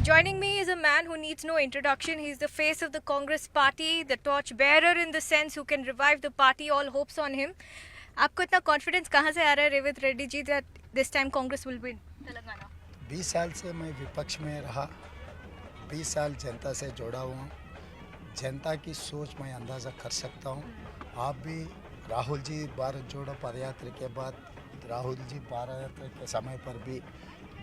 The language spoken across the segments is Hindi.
Joining me is a man who needs no introduction. He's the face of the Congress party, the torch bearer in the sense who can revive the party. All hopes on him. आपको इतना कॉन्फिडेंस कहाँ से आ रहा है Revanth Reddy ji that this time Congress will win Telangana? 20 साल से मैं विपक्ष में रहा, 20 साल जनता से जुड़ा हुआ हूँ। जनता की सोच मैं अंदाज़ा कर सकता हूँ। आप भी राहुल जी भारत जोड़ो पदयात्रा के बाद, राहुल जी पदयात्रा के समय पर भी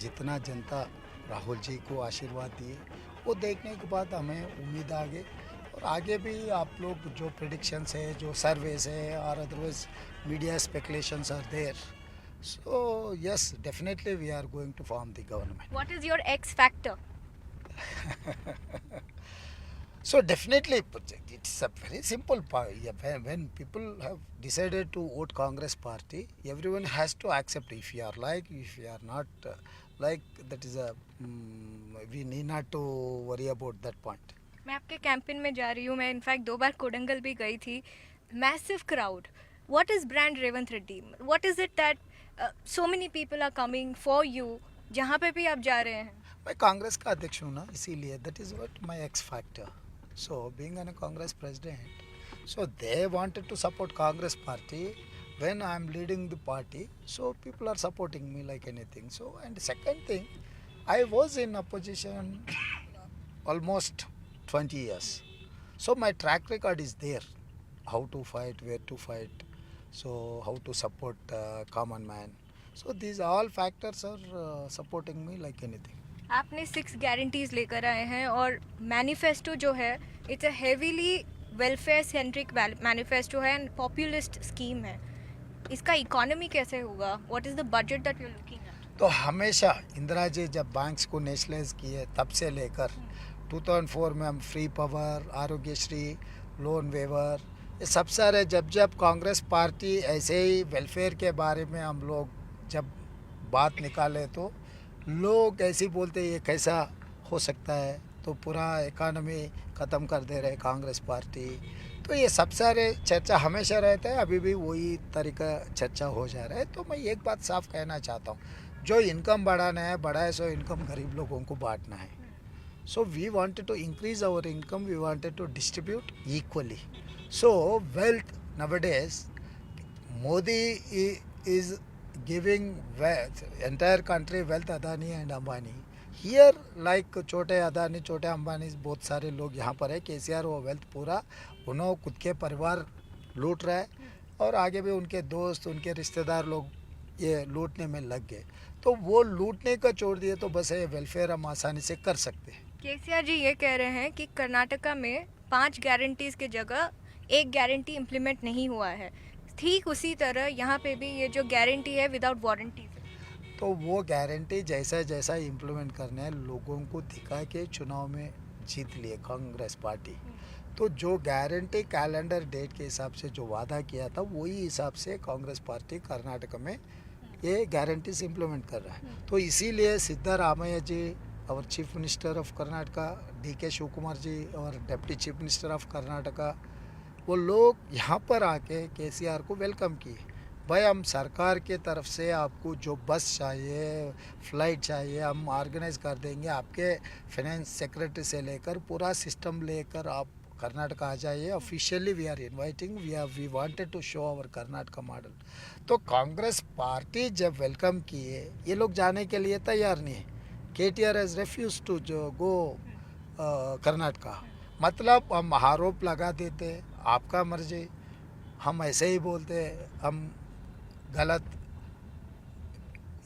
जितना जनता राहुल जी को आशीर्वाद दिए, वो देखने के बाद हमें उम्मीद आ गई। और आगे भी आप लोग जो प्रेडिक्शंस है, जो सर्वेस है और otherwise media speculations are there, so yes, definitely we are going to form the government. What is your X factor? So definitely it's a very simple part. When people have decided to vote Congress party, everyone has to accept. If you are like, if you are not like, that is a we need not to worry about that point. मैं आपके कैंपेन में जा रही हूँ. मैं इनफैक्ट 2 बार कोडंगल भी गई थी. Massive crowd. What is brand Revanth Reddy? What is it that so many people are coming for you? जहाँ पे भी आप जा रहे हैं. मैं कांग्रेस का अध्यक्ष हूँ ना, इसीलिए that is what my X factor. So being a Congress president, so they wanted to support Congress party when I am leading the party. So people are supporting me like anything. So, and second thing, I was in opposition almost 20 years. So my track record is there. How to fight, where to fight, so how to support common man. So these all factors are supporting me like anything. आपने 6 गारंटीज लेकर आए हैं और मैनिफेस्टो जो है it's a heavily welfare centric manifesto है एंड पॉपुलिस्ट स्कीम है. इसका इकोनॉमी कैसे होगा? What is the budget that you are looking at? तो हमेशा इंदिरा जी जब बैंक्स को नेशनलाइज किए तब से लेकर 2004 में हम free power, Aarogyasri, loan waiver, ये सब सारे जब कांग्रेस पार्टी ऐसे ही वेलफेयर के बारे में हम लोग जब बात निकाले तो लोग ऐसे बोलते ये कैसा हो सकता है, तो पूरा इकोनॉमी ख़त्म कर दे रहे कांग्रेस पार्टी. तो ये सब सारे चर्चा हमेशा रहता है, अभी भी वही तरीका चर्चा हो जा रहा है. तो मैं एक बात साफ कहना चाहता हूँ, जो इनकम बढ़ाना है बढ़ाए, सो इनकम गरीब लोगों को बांटना है. So we wanted to increase our income, we wanted to distribute equally. So wealth nowadays, Modi is giving wealth, entire country wealth, Adani and Ambani. Here like छोटे अदानी, छोटे अंबानी, बहुत सारे लोग यहाँ पर है. केसीआर वो वेल्थ पूरा उन्होंने खुद के परिवार लूट रहा है और आगे भी उनके दोस्त, उनके रिश्तेदार लोग ये लूटने में लग गए. तो वो लूटने का छोड़ दिए तो बस ये वेलफेयर हम आसानी से कर सकते हैं. केसीआर जी ये कह रहे हैं कि कर्नाटका में 5 गारंटीज की जगह 1 गारंटी इम्प्लीमेंट नहीं हुआ है. ठीक उसी तरह यहाँ पे भी ये जो गारंटी है विदाउट वारंटी, तो वो गारंटी जैसा जैसा इम्प्लीमेंट करने हैं लोगों को दिखा के चुनाव में जीत लिए कांग्रेस पार्टी. तो जो गारंटी कैलेंडर डेट के हिसाब से जो वादा किया था वही हिसाब से कांग्रेस पार्टी कर्नाटक में ये गारंटीज इम्प्लीमेंट कर रहा है. तो इसीलिए सिद्धारामैया जी और chief minister of Karnataka DK Shivakumar ji और deputy chief minister of Karnataka, वो लोग यहाँ पर आके केसीआर को वेलकम किए. भाई हम सरकार के तरफ से आपको जो बस चाहिए, फ्लाइट चाहिए, हम ऑर्गेनाइज कर देंगे. आपके फाइनेंस सेक्रेटरी से लेकर पूरा सिस्टम लेकर आप कर्नाटक आ जाइए. Officially we are inviting, we wanted to show our Karnataka model. तो कांग्रेस पार्टी जब वेलकम किए, ये लोग जाने के लिए तैयार नहीं है. KTR has refuse to go Karnataka. मतलब हम आरोप लगा देते, आपका मर्जी, हम ऐसे ही बोलते, हम गलत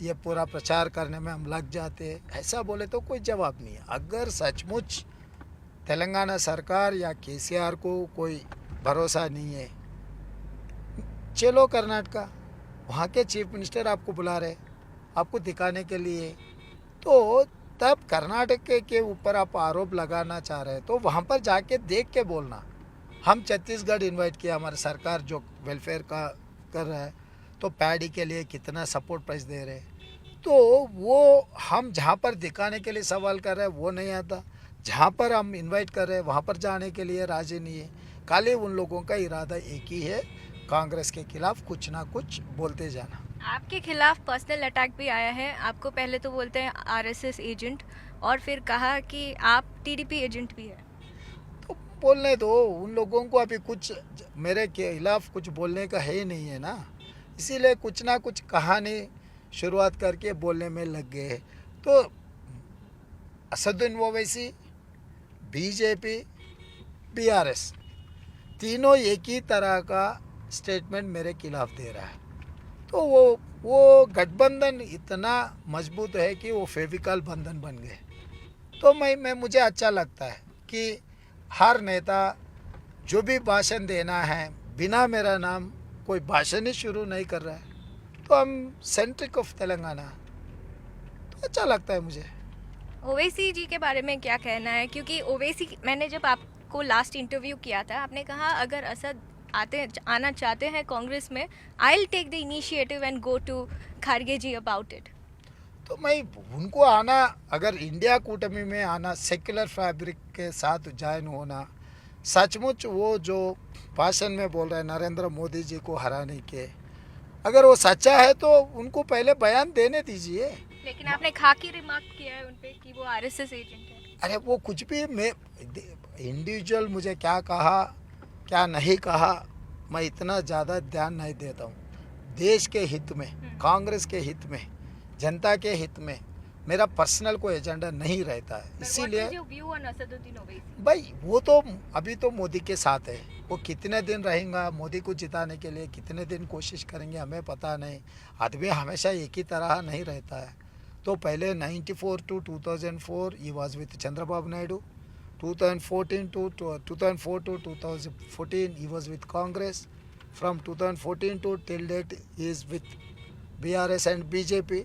ये पूरा प्रचार करने में हम लग जाते, ऐसा बोले तो कोई जवाब नहीं है. अगर सचमुच तेलंगाना सरकार या केसीआर को कोई भरोसा नहीं है, चलो कर्नाटका, वहाँ के चीफ मिनिस्टर आपको बुला रहे आपको दिखाने के लिए. तो तब कर्नाटक के ऊपर आप आरोप लगाना चाह रहे तो वहाँ पर जाके देख के बोलना. हम छत्तीसगढ़ इनवाइट किया, हमारी सरकार जो वेलफेयर का कर रहा है, तो पैडी के लिए कितना सपोर्ट प्राइस दे रहे, तो वो हम जहाँ पर दिखाने के लिए सवाल कर रहे हैं वो नहीं आता. जहाँ पर हम इनवाइट कर रहे हैं वहाँ पर जाने के लिए राजी नहीं है. खाली उन लोगों का इरादा एक ही है, कांग्रेस के खिलाफ कुछ ना कुछ बोलते जाना. आपके खिलाफ पर्सनल अटैक भी आया है। आपको पहले तो बोलते हैं आरएसएस एजेंट और फिर कहा कि आप टीडीपी एजेंट भी है। तो बोलने दो उन लोगों को, अभी कुछ मेरे खिलाफ कुछ बोलने का है ही नहीं है ना, इसीलिए कुछ ना कुछ कहानी शुरुआत करके बोलने में लग गए। तो असदुद्दीन ओवैसी, बीजेपी, बीआरएस तीनों एक ही तरह का स्टेटमेंट मेरे खिलाफ दे रहा है। तो वो गठबंधन इतना मजबूत है कि वो फेविकल बंधन बन गए। तो मैं मुझे अच्छा लगता है कि हर नेता जो भी भाषण देना है, बिना मेरा नाम कोई भाषण ही शुरू नहीं कर रहा है। तो हम सेंट्रिक ऑफ तेलंगाना, तो अच्छा लगता है मुझे। ओवैसी जी के बारे में क्या कहना है? क्योंकि ओवैसी, मैंने जब आपको लास्ट इंटरव्यू किया था, आपने कहा अगर असद आना चाहते हैं कांग्रेस में, I will take the initiative and go to Kharge ji about it. तो मैं उनको आना, अगर इंडिया कूटमी में आना, सेक्युलर फैब्रिक के साथ ज्वाइन होना, सचमुच वो जो भाषण में बोल रहे हैं नरेंद्र मोदी जी को हराने के, अगर वो सच्चा है तो उनको पहले बयान देने दीजिए। लेकिन आपने खाकी रिमार्क किया है उनपे कि वो आरएसएस एजेंट है। अरे वो कुछ भी, मैं इंडिविजुअल मुझे क्या कहा क्या नहीं कहा, मैं इतना ज़्यादा ध्यान नहीं देता हूँ। देश के हित में, कांग्रेस के हित में, जनता के हित में मेरा पर्सनल कोई एजेंडा नहीं रहता है। इसीलिए भाई वो तो अभी तो मोदी के साथ है, वो कितने दिन रहेगा, मोदी को जिताने के लिए कितने दिन कोशिश करेंगे हमें पता नहीं। आदमी हमेशा एक ही तरह नहीं रहता है। तो पहले 94 to 2004 he was with Chandrababu Naidu, 2014 to 2004 to 2014 he was with Congress, from 2014 to till date he is with BRS and BJP।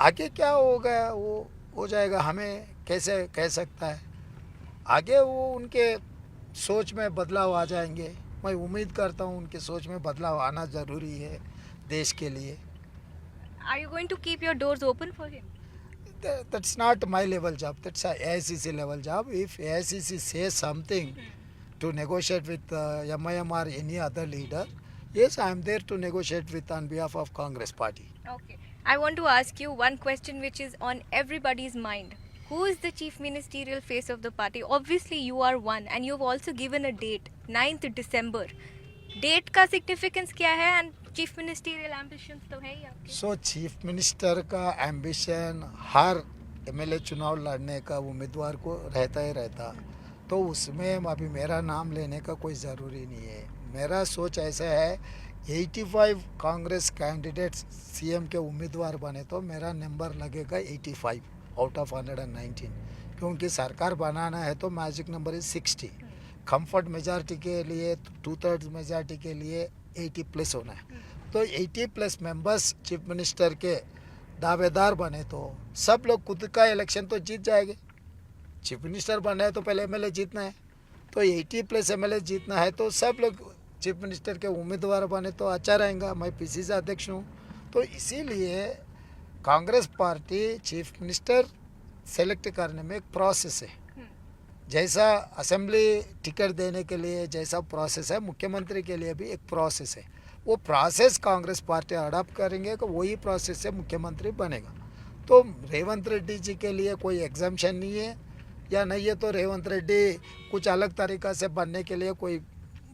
आगे क्या होगा वो हो जाएगा, हमें कैसे कह सकता है। आगे वो उनके सोच में बदलाव आ जाएंगे। मैं उम्मीद करता हूँ उनके सोच में बदलाव आना ज़रूरी है देश के लिए। Are you going to keep your doors open for him? That's not my level job, that's a AICC level job. If AICC says something to negotiate with MIM or any other leader, yes, I am there to negotiate with on behalf of Congress party. Okay. I want to ask you one question which is on everybody's mind. Who is the chief ministerial face of the party? Obviously you are one and you've also given a date, 9th December. Date का सिग्निफिकेंस क्या है एंड चीफ मिनिस्टीरियल एम्बिशंस तो है ही आपके? सो चीफ मिनिस्टर का एम्बिशन हर एमएलए चुनाव लड़ने का उम्मीदवार को रहता ही रहता। तो उसमें अभी मेरा नाम लेने का कोई ज़रूरी नहीं है। मेरा सोच ऐसा है, 85 कांग्रेस कैंडिडेट्स सीएम के उम्मीदवार बने तो मेरा नंबर लगेगा 85 आउट ऑफ 119, क्योंकि सरकार बनाना है तो magic number is 60। Comfort majority के लिए, 2/3 मेजॉरिटी के लिए 80 प्लस होना है। तो 80 प्लस मेंबर्स चीफ मिनिस्टर के दावेदार बने तो सब लोग खुद का इलेक्शन तो जीत जाएंगे। चीफ मिनिस्टर बनना है तो पहले एमएलए जीतना है, तो 80 प्लस एमएलए जीतना है तो सब लोग चीफ मिनिस्टर के उम्मीदवार बने तो अच्छा रहेगा। मैं पीसीसी अध्यक्ष हूँ, तो इसीलिए Congress party chief minister select करने में एक प्रोसेस है। जैसा असेंबली टिकट देने के लिए जैसा प्रोसेस है, मुख्यमंत्री के लिए भी एक प्रोसेस है। वो प्रोसेस कांग्रेस पार्टी अडॉप्ट करेंगे तो वही प्रोसेस से मुख्यमंत्री बनेगा। तो रेवंत रेड्डी जी के लिए कोई एग्जाम्शन नहीं है या नहीं है, तो रेवंत रेड्डी कुछ अलग तरीक़ा से बनने के लिए कोई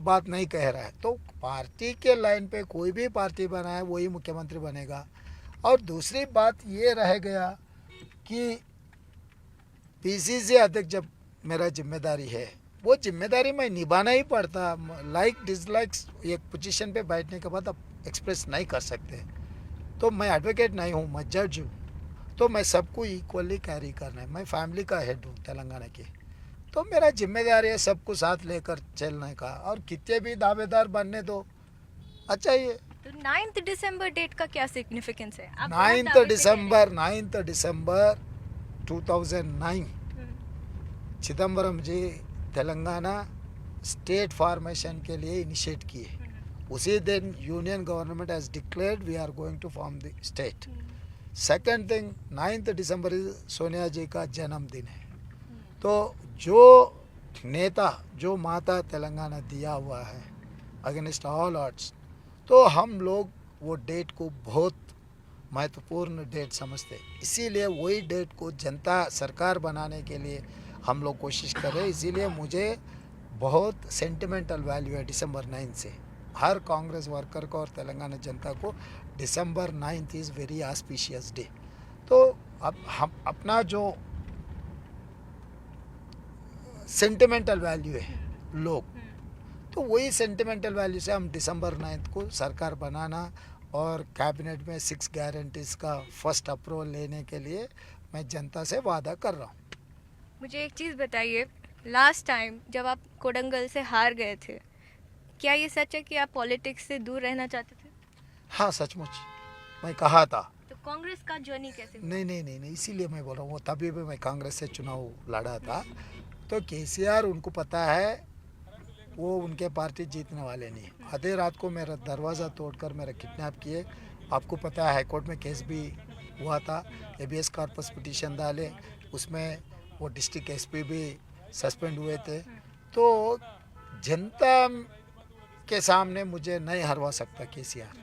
बात नहीं कह रहा है। तो पार्टी के लाइन पे कोई भी पार्टी बनाए वही मुख्यमंत्री बनेगा। और दूसरी बात ये रह गया कि पीसीसी अध्यक्ष जब मेरा जिम्मेदारी है, वो जिम्मेदारी मैं निभाना ही पड़ता। लाइक डिसलाइक्स एक पोजीशन पे बैठने के बाद आप एक्सप्रेस नहीं कर सकते। तो मैं एडवोकेट नहीं हूँ, मैं जज हूँ, तो मैं सबको इक्वली कैरी करना है। मैं फैमिली का हेड हूँ तेलंगाना की, तो मेरा जिम्मेदारी है सबको साथ लेकर चलने का। और कितने भी दावेदार बनने दो, अच्छा ही है। तो 9th दिसंबर डेट का क्या सिग्निफिकेंस है? 9th दिसंबर 2009 चिदम्बरम जी तेलंगाना स्टेट फॉर्मेशन के लिए इनिशिएट किए। उसी दिन union government has declared we are going to form the state. Second thing, 9th दिसंबर सोनिया जी का जन्मदिन है। तो जो नेता, जो माता तेलंगाना दिया हुआ है अगेंस्ट ऑल ऑड्स, तो हम लोग वो डेट को बहुत महत्वपूर्ण डेट समझते, इसीलिए वही डेट को जनता सरकार बनाने के लिए हम लोग कोशिश कर रहे हैं। इसीलिए मुझे बहुत सेंटिमेंटल वैल्यू है दिसंबर 9 से हर कांग्रेस वर्कर को और तेलंगाना जनता को। दिसंबर 9 इज़ वेरी ऑस्पिशियस डे। तो अब हम अपना जो सेंटिमेंटल वैल्यू है लोग, तो वही सेंटिमेंटल वैल्यू से हम दिसंबर 9 को सरकार बनाना और कैबिनेट में 6 गारंटीज का फर्स्ट अप्रूवल लेने के लिए मैं जनता से वादा कर रहा हूँ। मुझे एक चीज़ बताइए, लास्ट टाइम जब आप कोडंगल से हार गए थे, क्या ये सच है कि आप पॉलिटिक्स से दूर रहना चाहते थे? हाँ, सचमुच मैं कहा था। तो कांग्रेस का जर्नी कैसे हुआ? नहीं, इसीलिए मैं बोल रहा हूँ, वो तभी भी मैं कांग्रेस से चुनाव लड़ा था। तो केसीआर उनको पता है वो उनके पार्टी जीतने वाले नहीं। आधे रात को मेरा दरवाज़ा तोड़कर मेरा किडनैप किए। आपको पता है हाईकोर्ट में केस भी हुआ था, हेबियस कॉर्पस पिटीशन डाले, उसमें वो डिस्ट्रिक्ट एसपी भी सस्पेंड हुए थे। तो जनता के सामने मुझे नहीं हरवा सकता केसीआर,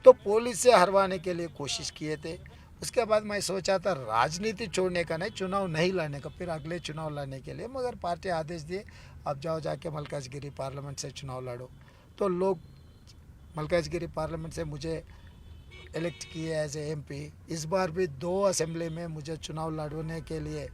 तो पुलिस से हरवाने के लिए कोशिश किए थे। उसके बाद मैं सोचा था राजनीति छोड़ने का नहीं, चुनाव नहीं लड़ने का, फिर अगले चुनाव लड़ने के लिए, मगर पार्टी आदेश दिए अब जाओ जाके मलकाजगिरी पार्लियामेंट से चुनाव लड़ो। तो लोग मलकाजगिरी पार्लियामेंट से मुझे इलेक्ट किए एज ए एमपी। इस बार भी 2 असेंबली में मुझे चुनाव लड़ने के लिए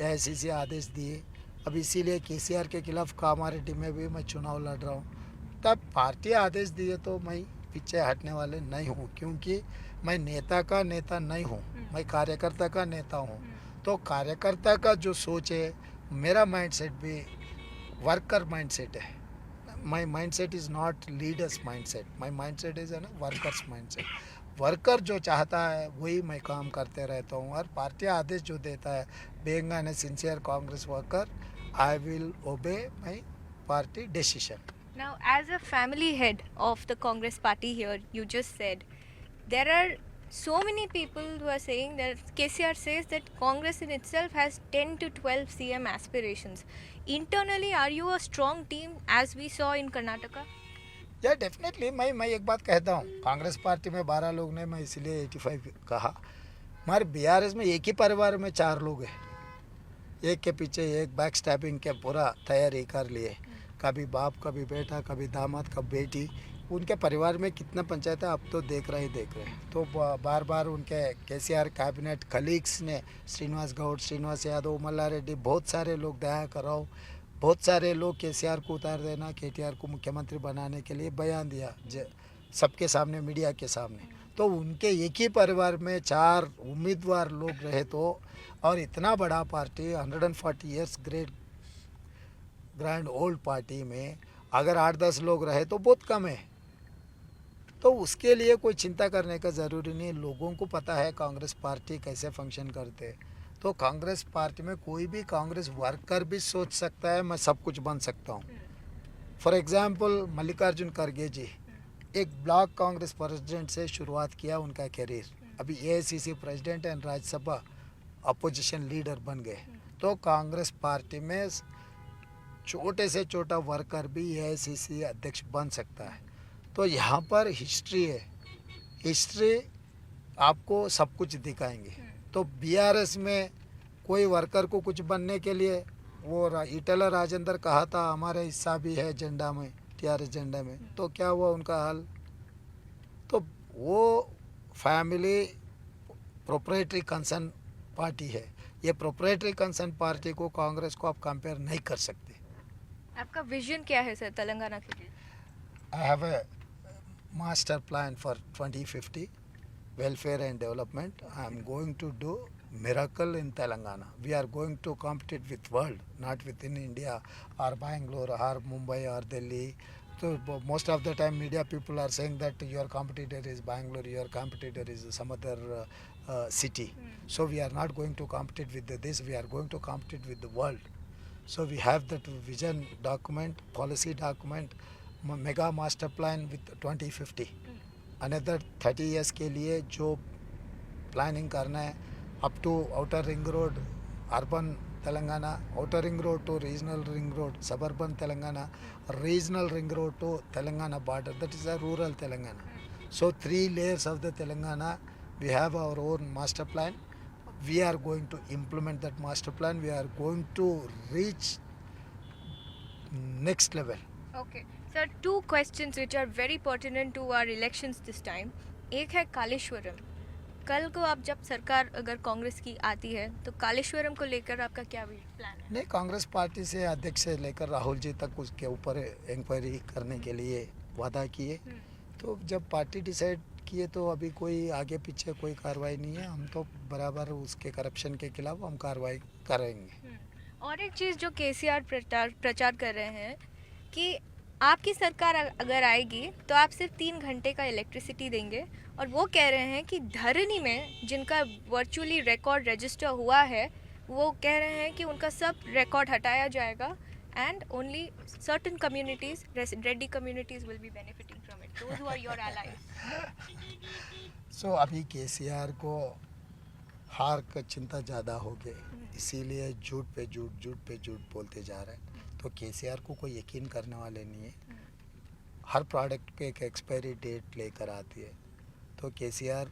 एआईसीसी आदेश दिए। अब इसीलिए केसीआर के खिलाफ कामारेड्डी में भी मैं चुनाव लड़ रहा हूँ। तब पार्टी आदेश दिए तो मैं पीछे हटने वाले नहीं हूँ, क्योंकि मैं नेता का नेता नहीं हूँ, मैं कार्यकर्ता का नेता हूँ। तो कार्यकर्ता का जो सोच है, मेरा माइंडसेट भी वर्कर माइंडसेट है। My mindset is not leaders mindset, my mindset is ना वर्कर्स माइंडसेट। वर्कर जो चाहता है वही मैं काम करते रहता हूँ, और पार्टी आदेश जो देता है, being an sincere Congress worker, I will obey my party decision. Now, as a family head of the Congress party here, you just said there are so many people who are saying that KCR says that Congress in itself has 10 to 12 CM aspirations. Internally, are you a strong team as we saw in Karnataka? या डेफिनेटली मैं एक बात कहता हूँ, कांग्रेस पार्टी में 12 लोग ने, मैं इसलिए 85 कहा। हमारे बीआरएस में एक ही परिवार में 4 लोग हैं, एक के पीछे एक बैक स्टैपिंग के पूरा तैयारी कर लिए, कभी बाप, कभी बेटा, कभी दामाद, कभी बेटी। उनके परिवार में कितना पंचायत है आप तो देख रहे। तो बार बार उनके केसीआर कैबिनेट कलीग्स ने, श्रीनिवास गौड़, श्रीनिवास यादव, मल्लारेड्डी, बहुत सारे लोग, दयाकर राव, बहुत सारे लोग केसीआर को उतार देना, केटीआर को मुख्यमंत्री बनाने के लिए बयान दिया सबके सामने, मीडिया के सामने। तो उनके एक ही परिवार में 4 उम्मीदवार लोग रहे तो, और इतना बड़ा party 140 years grand old party में अगर 8-10 लोग रहे तो बहुत कम है। तो उसके लिए कोई चिंता करने का ज़रूरी नहीं। लोगों को पता है कांग्रेस पार्टी कैसे फंक्शन करते। तो कांग्रेस पार्टी में कोई भी कांग्रेस वर्कर भी सोच सकता है मैं सब कुछ बन सकता हूँ। फॉर एग्जांपल मल्लिकार्जुन खड़गे जी एक ब्लॉक कांग्रेस प्रेसिडेंट से शुरुआत किया उनका करियर, अभी AICC president and Rajya Sabha opposition leader बन गए। तो कांग्रेस पार्टी में छोटे से छोटा वर्कर भी एआईसीसी अध्यक्ष बन सकता है। तो यहाँ पर हिस्ट्री है, हिस्ट्री आपको सब कुछ दिखाएंगे। तो बीआरएस में कोई वर्कर को कुछ बनने के लिए, वो ईटला राजेंद्र कहा था हमारे हिस्सा भी है एजेंडा में, टीआरएस एजेंडा में, तो क्या हुआ उनका हाल। तो वो फैमिली प्रोप्राइटरी कंसर्न पार्टी है, ये प्रोप्राइटरी कंसर्न पार्टी को कांग्रेस को आप कंपेयर नहीं कर सकते। आपका विजन क्या है सर तेलंगाना के लिए? I have a master plan for 2050 welfare and development. I am going to do miracle in Telangana. We are going to compete with world, not within India or Bangalore or Mumbai or Delhi. So most of the time media people are saying that your competitor is Bangalore, your competitor is some other city. So we are not going to compete with this, we are going to compete with the world. So we have that vision document, policy document, mega master plan with 2050. Another 30 years के लिए जो प्लानिंग करना है, up to outer ring road urban Telangana, outer ring road to regional ring road suburban Telangana, regional ring road to Telangana border, that is a rural Telangana. So 3 layers of the Telangana We have our own master plan. We are going to implement that master plan. We are going to reach next level. Okay. Sir, two questions which are very pertinent to our elections this time. एक है कालेश्वरम. कल को आप जब सरकार अगर कांग्रेस की आती है तो कालेश्वरम को लेकर आपका क्या प्लान है? नहीं, कांग्रेस पार्टी से अध्यक्ष से लेकर राहुल जी तक उसके ऊपर इंक्वायरी करने के लिए वादा किए. तो जब पार्टी डिसाइड किए तो अभी कोई आगे पीछे कोई कार्रवाई नहीं है. हम तो बराबर उसके करप्शन के खिलाफ हम कार्रवाई करेंगे. और एक चीज़ जो केसीआर प्रचार कर रहे हैं कि आपकी सरकार अगर आएगी तो आप सिर्फ 3 घंटे का इलेक्ट्रिसिटी देंगे, और वो कह रहे हैं कि धरनी में जिनका वर्चुअली रिकॉर्ड रजिस्टर हुआ है वो कह रहे हैं कि उनका सब रिकॉर्ड हटाया जाएगा and only certain communities, Reddy communities will be benefiting from it. Those who are your allies. सो अभी केसीआर को हार का चिंता ज़्यादा हो गई, इसीलिए झूठ पे झूठ बोलते जा रहे हैं. तो केसीआर को कोई यकीन करने वाले नहीं है. हर प्रोडक्ट पे एक एक्सपायरी डेट लेकर आती है. तो केसीआर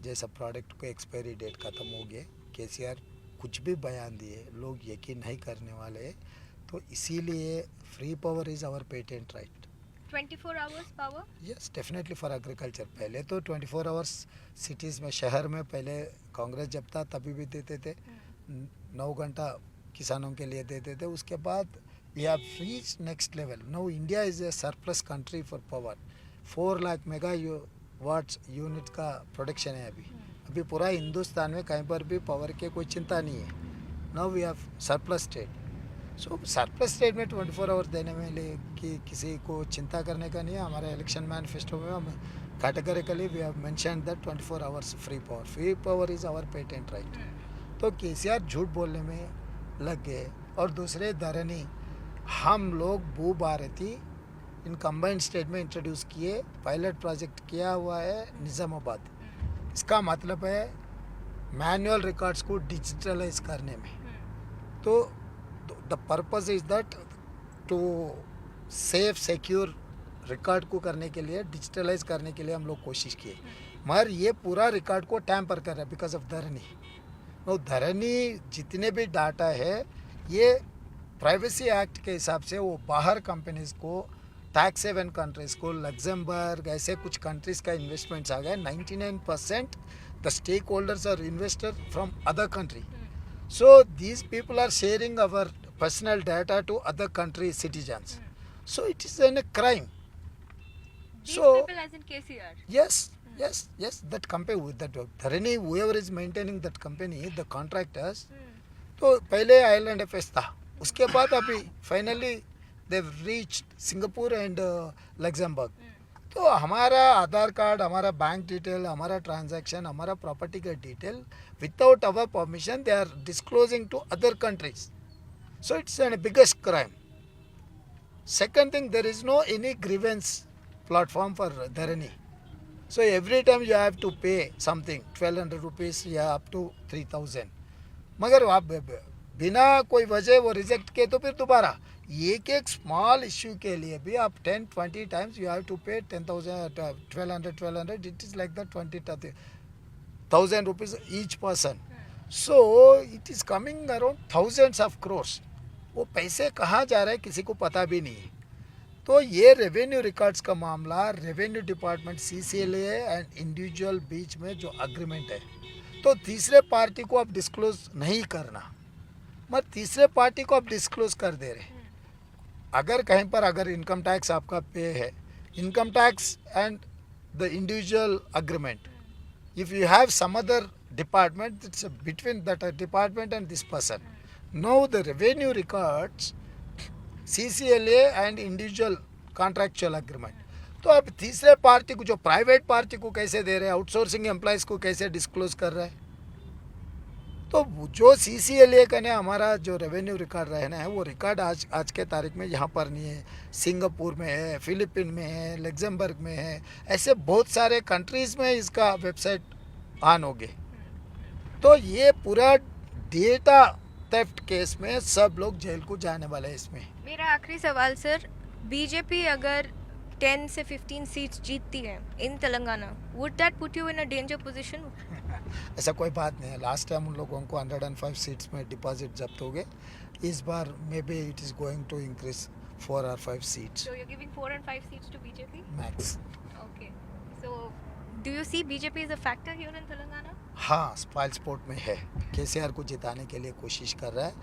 जैसा प्रोडक्ट को एक्सपायरी डेट ख़त्म हो गया, केसीआर कुछ भी बयान दिए लोग यकीन नहीं करने वाले हैं. तो इसीलिए free power is our patent right. 24 hours power? Yes, definitely for agriculture. पहले तो 24 आवर्स सिटीज़ में, शहर में पहले कांग्रेस जब था तभी भी देते थे. 9 घंटा किसानों के लिए देते थे. उसके बाद we have reached next level. Now India is a surplus country for power. 4 lakh megawatts unit का प्रोडक्शन है अभी पूरा हिंदुस्तान में. कहीं पर भी पावर के कोई चिंता नहीं है. Now we have surplus state. So surplus state में 24 आवर्स देने में कि किसी को चिंता करने का नहीं है. हमारे इलेक्शन मैनिफेस्टो में हम categorically we have mentioned that 24 hours free power is our patent right. तो केसीआर झूठ बोलने में लग गए. और दूसरे धरनी हम लोग भू भारती इन कंबाइंड स्टेट में इंट्रोड्यूस किए. पायलट प्रोजेक्ट किया हुआ है निज़ामाबाद. इसका मतलब है मैनुअल रिकॉर्ड्स को डिजिटलाइज करने में. तो the purpose is that to safe secure record को करने के लिए, डिजिटलाइज करने के लिए हम लोग कोशिश किए. मगर ये पूरा रिकॉर्ड को टैम्पर कर रहा है बिकॉज ऑफ धरनी. तो धरनी जितने भी डाटा है ये प्राइवेसी एक्ट के हिसाब से वो बाहर कंपनीज को, टैक्स हेवन कंट्रीज को, लग्जमबर्ग ऐसे कुछ कंट्रीज का इन्वेस्टमेंट्स आ गए. 99% the stakeholders are investor from other country. So these people are sharing our personal data to other country citizens. So it is a crime. These So people as in KCR? yes, that company with that Dharani, whoever is maintaining that company, the contractors. तो पहले आइलैंड एफएस था, उसके बाद अभी finally they reached Singapore and Luxembourg. तो हमारा आधार कार्ड, हमारा बैंक डिटेल, हमारा ट्रांजैक्शन, हमारा प्रॉपर्टी का detail without our permission they are disclosing to other countries. So it's an biggest crime. Second thing, there is no any grievance platform for Dharani. So every time you have to pay something 1200 rupees या अप टू 3000. मगर आप बिना कोई वजह वो रिजेक्ट किए तो फिर दोबारा एक स्मॉल इश्यू के लिए भी आप 10-20 टाइम्स यू हैव टू पे 10,000, 1200. It is like that 20,000 rupees each person. So it is coming around thousands of crores. वो पैसे कहाँ जा रहे हैं किसी को पता भी नहीं है. तो ये रेवेन्यू रिकॉर्ड्स का मामला, revenue department, CCLA and individual बीच में जो अग्रीमेंट है, तो तीसरे पार्टी को आप डिस्क्लोज नहीं करना, मगर तीसरे पार्टी को आप डिस्क्लोज कर दे रहे. अगर कहीं पर अगर इनकम टैक्स आपका पे है, income tax and the individual agreement, if you have some other department, it's between that department and this person. Now the revenue records, CCLA and individual contractual agreement. तो अब तीसरे पार्टी को, जो प्राइवेट पार्टी को कैसे दे रहे हैं, आउटसोर्सिंग एम्प्लॉयज़ को कैसे डिस्क्लोज कर रहे हैं. तो जो CCLA का ने हमारा जो रेवेन्यू रिकॉर्ड रहना है, वो रिकॉर्ड आज के तारीख में यहाँ पर नहीं है. सिंगापुर में है, फिलीपीन में है, लग्जमबर्ग में है, ऐसे बहुत सारे कंट्रीज़ में इसका वेबसाइट ऑन हो गए. तो ये पूरा डेटा थेफ्ट केस में सब लोग जेल को जाने वाले हैं. इसमें मेरा आखिरी सवाल सर, बीजेपी अगर 10 से 15 सीट्स जीतती है in Telangana, would that put you in a danger position? ऐसा कोई बात नहीं है। लास्ट टाइम उन लोगों को 105 सीट्स में डिपॉजिट जब्त हो गए। इस बार may be it is going to increase 4 or 5 seats So you're giving 4 and 5 seats to BJP? Max. Okay. So do you see BJP as a factor here in Telangana? हाँ, स्पाइल स्पोर्ट में है। केसीआर को जिताने के लिए कोशिश कर रहा है,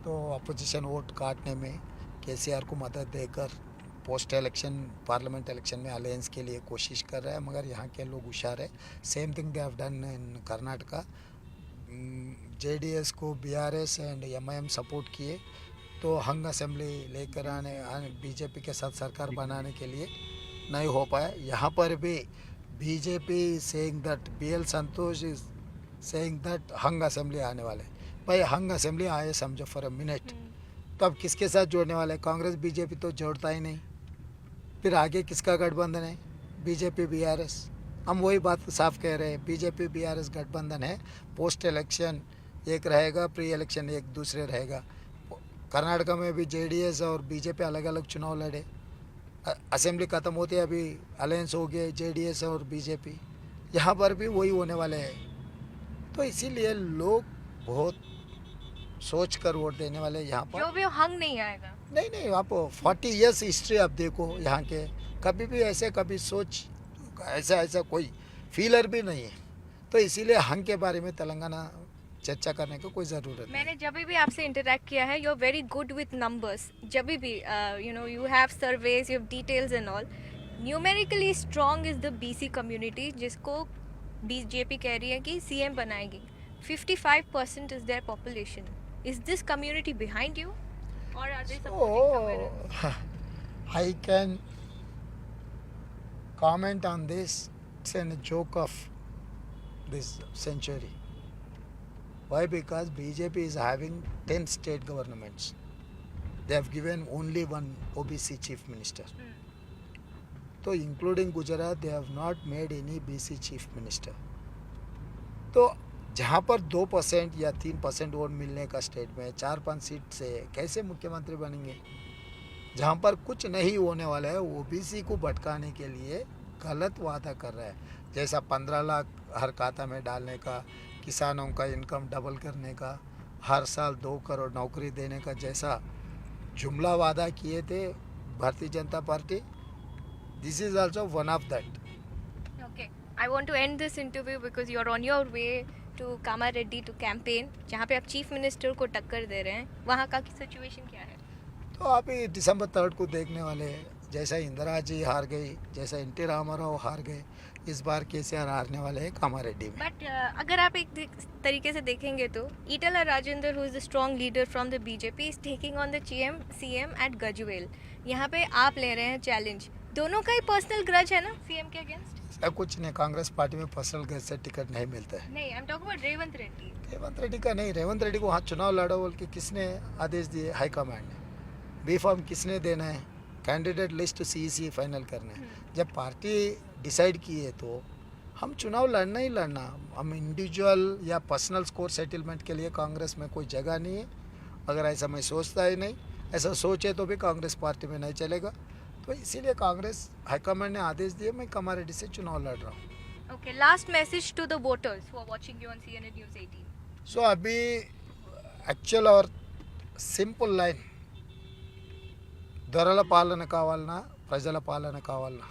तो अपोजिशन वोट काटने में केसीआर को मदद देकर पोस्ट इलेक्शन पार्लियामेंट इलेक्शन में अलायंस के लिए कोशिश कर रहा है। मगर यहाँ के लोग होशियार है। Same thing they have done in Karnataka. JDS को बीआरएस एंड एमआईएम सपोर्ट किए, तो हंग असेंबली लेकर आने बीजेपी के साथ सरकार बनाने के लिए नहीं हो पाया। यहाँ पर भी BJP saying that BL Santosh is saying that hung assembly आने वाले। भाई हंग असेंबली आए समझो फॉर अ मिनट, तो अब किसके साथ जोड़ने वाले? कांग्रेस बीजेपी तो जोड़ता ही नहीं। फिर आगे किसका गठबंधन है? BJP BRS. हम वही बात साफ कह रहे हैं, बीजेपी बीआरएस गठबंधन है। पोस्ट इलेक्शन एक रहेगा, प्री इलेक्शन एक दूसरे रहेगा। कर्नाटका में भी जेडीएस और बीजेपी अलग अलग चुनाव लड़े। असेंबली ख़त्म होती है, अभी अलायंस हो गए जेडीएस और बीजेपी। यहाँ पर भी वही होने वाले हैं। तो इसीलिए लोग बहुत सोच कर वोट देने वाले यहाँ पर। जो भी हंग नहीं आएगा। नहीं, आप 40 ईयर्स हिस्ट्री आप देखो यहाँ के, कभी भी ऐसे कभी सोच ऐसा कोई फीलर भी नहीं है। तो इसीलिए हंग के बारे में तेलंगाना चर्चा करने की कोई ज़रूरत नहीं। मैंने जब भी आपसे इंटरेक्ट किया है, you are very good with numbers. जब भी you know you have surveys, you have details and all. Numerically strong is the BC community, जिसको बीजेपी कह रही है कि सीएम बनाएगी। 55% is their population. Is this community behind you or are they supporting somewhere else? I can comment on this. It's a joke of this century. Why? Because BJP is having 10 state governments. They have given only one OBC chief minister. So including Gujarat, they have not made any BC chief minister. तो जहाँ पर 2% या 3% वोट मिलने का स्टेट में 4-5 सीट से कैसे मुख्यमंत्री बनेंगे? जहाँ पर कुछ नहीं होने वाला है, ओबीसी को भटकाने के लिए गलत वादा कर रहा है। जैसा 15 लाख हर खाता में डालने का, किसानों का इनकम डबल करने का, हर साल 2 करोड़ नौकरी देने का, जैसा जुमला वादा किए थे Bharatiya Janata party, this is also one of that. Okay, I want to end this interview because you are on your way to Kamareddy to campaign, जहाँ पे आप चीफ मिनिस्टर को टक्कर दे रहे हैं। वहाँ का सिचुएशन क्या है? तो अभी दिसंबर 3 को देखने वाले हैं। जैसा इंदिरा जी हार गई, जैसा एनटी रामाराव हार गए, इस बार केसीआर हारने वाले हैं कामारेड्डी में। बट अगर आप एक तरीके से देखेंगे तो Etela Rajender, who is the strong leader from the BJP, is taking on the CM at Gajwel. यहाँ पे आप ले रहे हैं चैलेंज। दोनों का ही पर्सनल ग्रज है ना सीएम के अगेंस्ट? कुछ नहीं, कांग्रेस पार्टी में पर्सनल गैस से टिकट नहीं मिलता है। नहीं, I am talking about Revanth Reddy. Revanth Reddy का नहीं, रेवंत रेड्डी को वहाँ चुनाव लड़ो बोल के किसने आदेश दिए? हाईकमांड ने। बी फॉर्म किसने देना है? कैंडिडेट लिस्ट सीईसी फाइनल करना है। जब पार्टी डिसाइड की है तो हम चुनाव लड़ना ही लड़ना। हम इंडिविजुअल या पर्सनल स्कोर सेटलमेंट के लिए कांग्रेस में कोई जगह नहीं है। अगर ऐसा मैं सोचता ही नहीं, ऐसा सोचे तो भी कांग्रेस पार्टी में नहीं चलेगा। तो इसीलिए कांग्रेस हाईकमांड ने आदेश दिए, मैं कामारेड्डी से चुनाव लड़ रहा हूँ। Okay, last message to the voters who are watching you on CNN News 18। So अभी एक्चुअल और సింపుల్ లైన్, దొరల పాలన కావాలన్నా ప్రజల పాలన కావాలన్నా,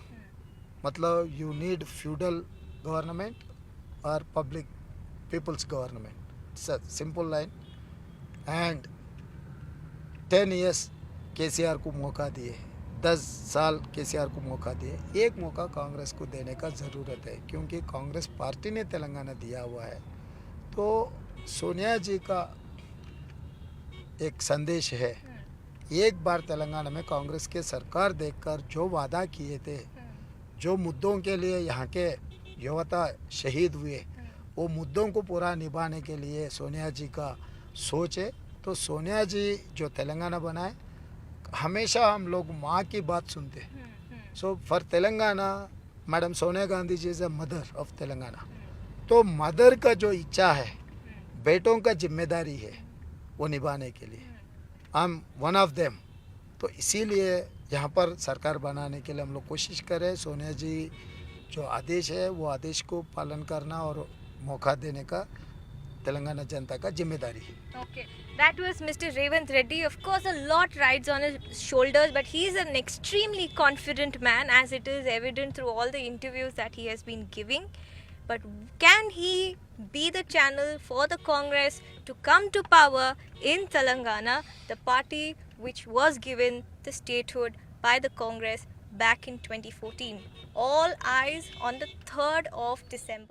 मतलब यू नीड फ्यूडल गवर्नमेंट और public peoples government. It's a simple line. And 10 years KCR को मौका दिए, 10 साल केसीआर को मौका दिए, एक मौका कांग्रेस को देने का ज़रूरत है, क्योंकि कांग्रेस पार्टी ने तेलंगाना दिया हुआ है। तो सोनिया जी का एक संदेश है, एक बार तेलंगाना में कांग्रेस के सरकार देखकर जो वादा किए थे, जो मुद्दों के लिए यहाँ के युवता शहीद हुए, वो मुद्दों को पूरा निभाने के लिए सोनिया जी का सोच है। तो सोनिया जी जो तेलंगाना बनाए, हमेशा हम लोग माँ की बात सुनते हैं। So for Telangana, madam Sonia Gandhi ji is a mother of Telangana. तो मदर का जो इच्छा है, बेटों का जिम्मेदारी है वो निभाने के लिए। I am one of them. तो इसीलिए यहाँ पर सरकार बनाने के लिए हम लोग कोशिश करें। सोनिया जी जो आदेश है वो आदेश को पालन करना और मौका देने का तेलंगाना जनता का जिम्मेदारी है। Okay, that was Mr. Revant Reddy. Of course, a lot rides on his shoulders, but he is an extremely confident man, as it is evident through all the interviews that he has been giving. But can he be the channel for the Congress to come to power in Telangana, the party which was given the statehood by the Congress back in 2014? All eyes on the 3rd of December.